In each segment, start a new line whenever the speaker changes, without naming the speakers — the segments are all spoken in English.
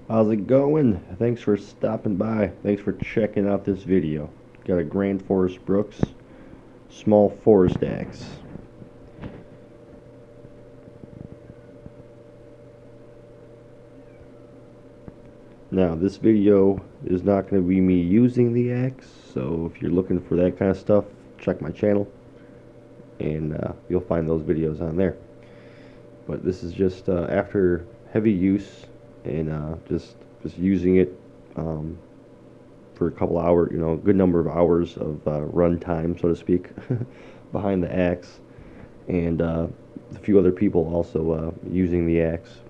How's it going? Thanks for stopping by. Thanks for checking out this video. Got a Gransfors Bruks small forest axe. Now this video is not going to be me using the axe, so if you're looking for that kind of stuff, check my channel and you'll find those videos on there. But this is just after heavy use and just using it for a couple hours, a good number of hours of run time, so to speak, behind the axe, and a few other people also using the axe.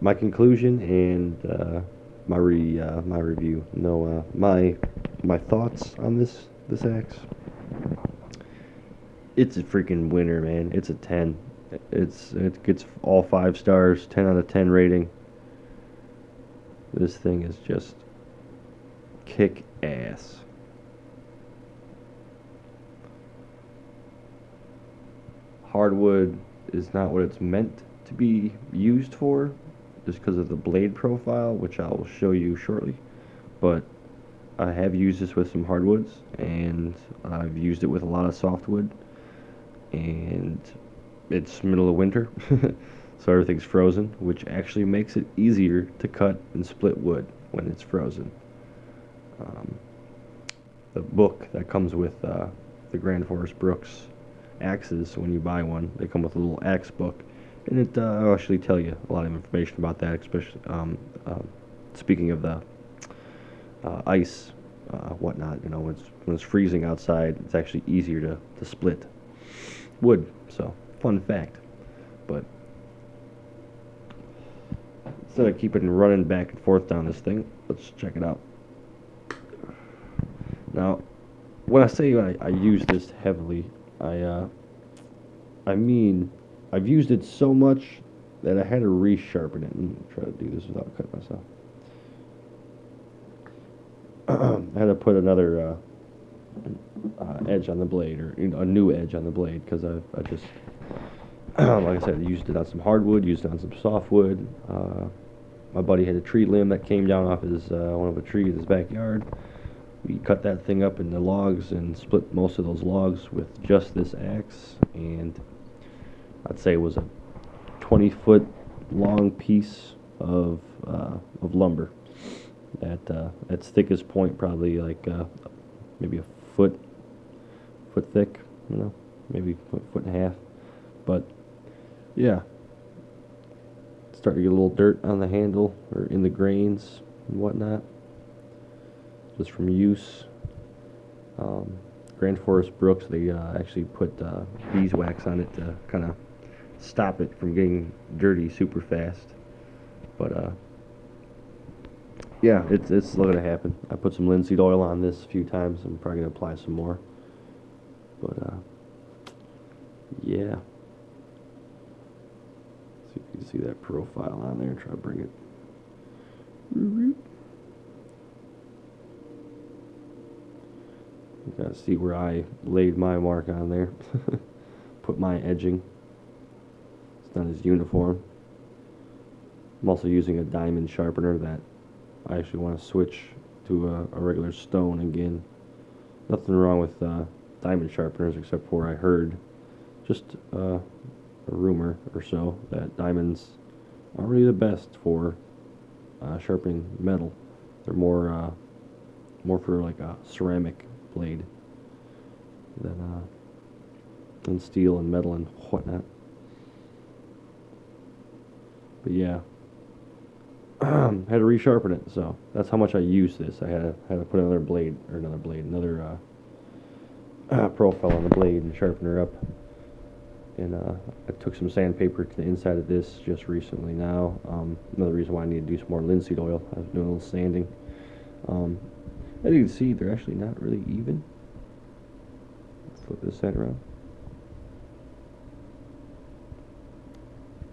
My conclusion and my review. No, my thoughts on this axe. It's a freaking winner, man. It's a 10. It gets all 5 stars, 10 out of 10 rating. This thing is just kick ass. Hardwood is not what it's meant to be used for, just because of the blade profile, which I will show you shortly. But I have used this with some hardwoods, and I've used it with a lot of softwood, and it's middle of winter, so everything's frozen, which actually makes it easier to cut and split wood when it's frozen. The book that comes with the Gransfors Bruks axes, when you buy one, they come with a little axe book, and it will actually tell you a lot of information about that, especially speaking of the ice, whatnot. When it's freezing outside, it's actually easier to split wood. So, fun fact. But instead of keeping running back and forth down this thing, let's check it out. Now, when I say I use this heavily, I mean I've used it so much that I had to resharpen it. I'm gonna try to do this without cutting myself. I had to put another edge on the blade, or a new edge on the blade, because I just like I said, I used it on some hardwood, used it on some softwood. My buddy had a tree limb that came down off his one of a tree in his backyard. We cut that thing up into logs and split most of those logs with just this axe, and I'd say it was a 20-foot long piece of lumber. At its thickest point, probably like maybe a foot thick, maybe a foot and a half. But yeah, starting to get a little dirt on the handle or in the grains and whatnot, just from use. Gransfors Bruks, they actually put beeswax on it to kind of stop it from getting dirty super fast. But yeah, it's looking to happen. I put some linseed oil on this a few times. I'm probably gonna apply some more. But yeah. See if you can see that profile on there. Try to bring it. You gotta see where I laid my mark on there. Put my edging. It's not as uniform. I'm also using a diamond sharpener that I actually want to switch to a regular stone again. Nothing wrong with diamond sharpeners, except for I heard just a rumor or so that diamonds aren't really the best for sharpening metal. They're more for like a ceramic blade than steel and metal and whatnot. But yeah, had to resharpen it, so that's how much I use this. I had to put another profile on the blade and sharpen her up. And I took some sandpaper to the inside of this just recently now. Another reason why I need to do some more linseed oil. I was doing a little sanding. As you can see, they're actually not really even. Let's flip this side around.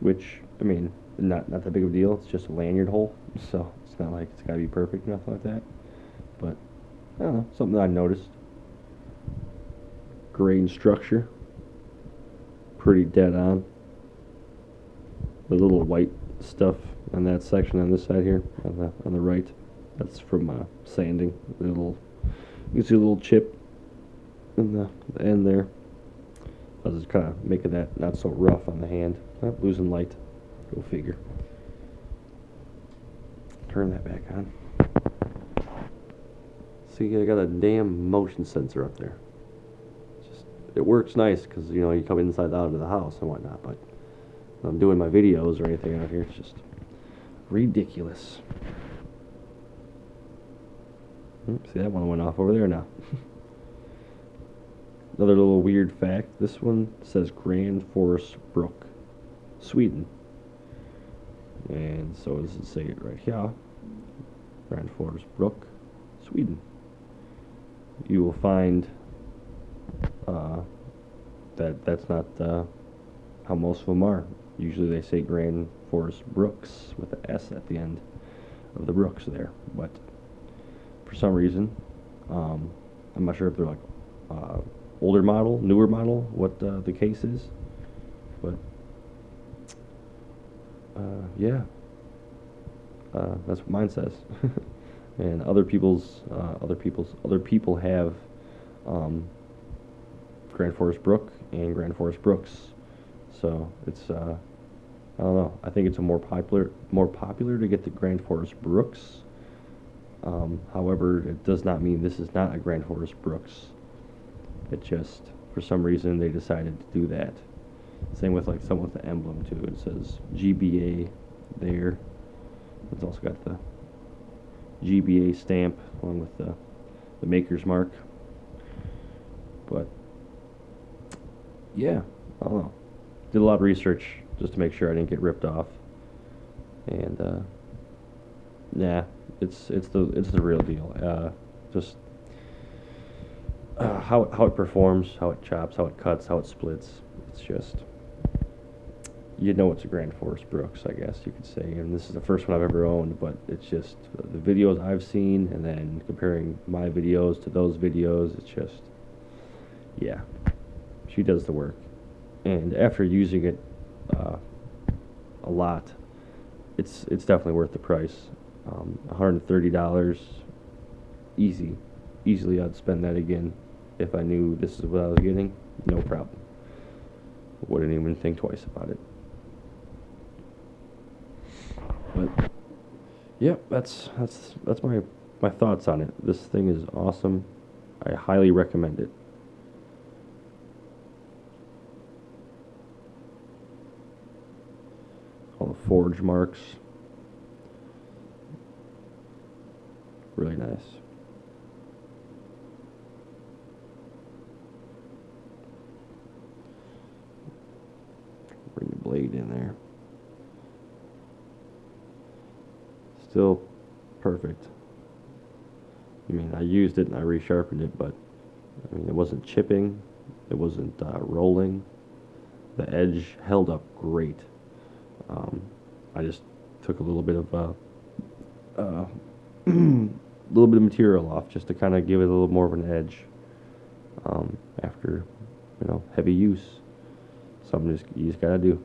Which, I mean, not that big of a deal. It's just a lanyard hole, so it's not like it's got to be perfect, nothing like that. But I don't know, something that I noticed. Grain structure, pretty dead on. The little white stuff on that section on this side here, on the right. That's from sanding. You can see a little chip in the end there. I was just kind of making that not so rough on the hand. Losing light. Go figure. Turn that back on. See, I got a damn motion sensor up there. It works nice because, you know, you come inside out of the house and whatnot, but when I'm doing my videos or anything out here, it's just ridiculous. See, that one went off over there now. Another little weird fact, this one says Gransfors Bruks, Sweden. And so does it say it right here, Gransfors Bruks, Sweden. You will find that's not how most of them are. Usually they say Gransfors Bruks with an S at the end of the Brooks there, but for some reason, I'm not sure if they're like older model, newer model, what the case is, but yeah, that's what mine says. And other people have Gransfors Bruks and Gransfors Bruks, so it's I don't know. I think it's more popular to get the Gransfors Bruks. However, it does not mean this is not a Gransfors Bruks. It just, for some reason, they decided to do that. Same with like some with the emblem too. It says GBA there. It's also got the GBA stamp along with the maker's mark. But yeah, I don't know. Did a lot of research just to make sure I didn't get ripped off. And nah, it's the real deal. Just how it performs, how it chops, how it cuts, how it splits. It's just, you know, it's a Gransfors Bruks, I guess you could say. And this is the first one I've ever owned, but it's just the videos I've seen, and then comparing my videos to those videos. It's just, yeah, she does the work. And after using it a lot, it's definitely worth the price. $130, easily I'd spend that again if I knew this is what I was getting. No problem. Wouldn't even think twice about it. But yeah, that's my thoughts on it. This thing is awesome. I highly recommend it. All the forge marks. Really nice. Bring the blade in there. Still perfect. I mean, I used it and I resharpened it, but I mean, it wasn't chipping, it wasn't rolling. The edge held up great. I just took a little bit of little bit of material off just to kind of give it a little more of an edge after, you know, heavy use. Something you just gotta do.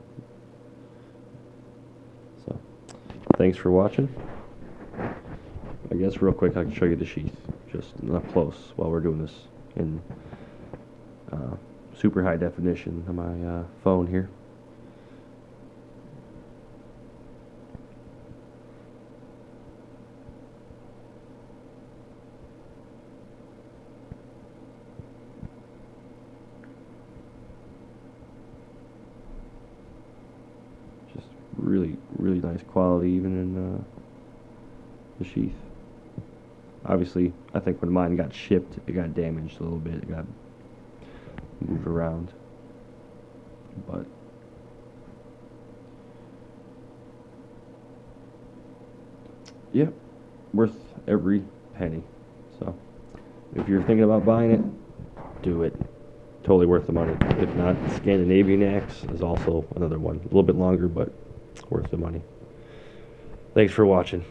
So, thanks for watching. I guess real quick I can show you the sheath, just up close while we're doing this in super high definition on my phone here. Really nice quality even in the sheath. Obviously, I think when mine got shipped, it got damaged a little bit. It got moved around. But yeah, worth every penny. So if you're thinking about buying it, do it. Totally worth the money. If not, Scandinavian Axe is also another one. A little bit longer, but worth the money. Thanks for watching.